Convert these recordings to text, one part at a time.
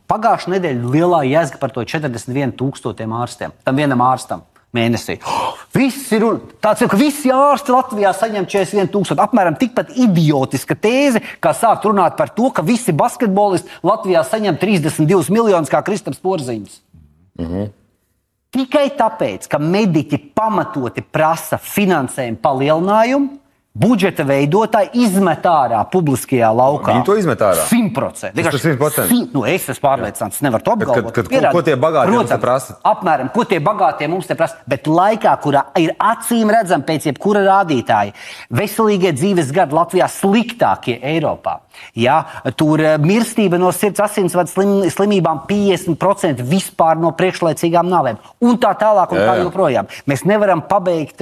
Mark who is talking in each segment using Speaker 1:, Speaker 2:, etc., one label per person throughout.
Speaker 1: Pagājušā nedēļa lielā jēzga par to 41,000 ārstiem. Tam vienam ārstam mēnesī. Visi ir tāds, ka visi ārsti Latvijā saņem 41,000. Apmēram tikpat idiotiska tēze, kā sākt runāt par to, ka visi basketbolisti Latvijā saņem 32 miljonus kā Kristaps Porziņš. Tikai tāpēc, ka mediķi pamatoti prasa finansējumu palielinājumu, budžeta veidotāji izmet ārā publiskajā laukā.
Speaker 2: Viņi to izmet ārā?
Speaker 1: 100%.
Speaker 2: Tas 100%?
Speaker 1: Es esmu pārliecināts, nevar to apgalvot.
Speaker 2: Ko tie bagātie mums te prasa?
Speaker 1: Apmēram, ko tie bagātie mums te prasa. Bet laikā, kurā ir acīm redzam pēc jebkura rādītāja, veselīgie dzīves gadi Latvijā sliktākie Eiropā. Ja, tur mirstība no sirds asinsvadu slimībām 50% vispār no priekšlaicīgām nāvēm. Un tā tālāk un tā joprojām. Mēs nevaram pabeigt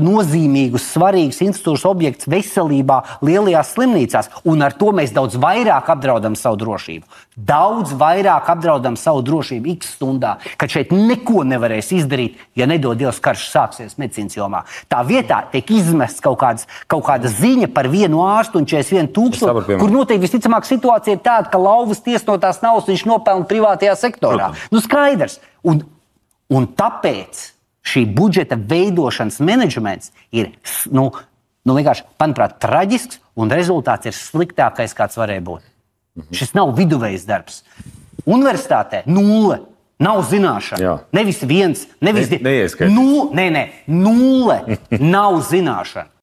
Speaker 1: nozīmīgus, svarīgus institūcijas objektus veselībā lielajās slimnīcās. Un ar to mēs daudz vairāk apdraudam savu drošību. Daudz vairāk apdraudam savu drošību x stundā, kad šeit neko nevarēs izdarīt, ja nedod Dievs karš sāksies medicīnas jomā. Tā vietā tiek izmests kaut kāda ziņa par vienu ārstu un 41,000, kur noteikti visticamāk situācija ir tāda, ka lauvas tiesnotās naudas viņš nopelna privātajā sektorā. Skaidrs. Un tāpēc šī budžeta veidošanas menedžments ir, vienkārši, manuprāt, traģisks un rezultāts ir sliktākais, kāds varēja būt. Šis nav viduvējs darbs. Universitātē 0. Nav zināšana.
Speaker 2: Jā.
Speaker 1: Nevis 1, nevis 2.
Speaker 2: Neieskaitīs.
Speaker 1: 0 nav zināšana.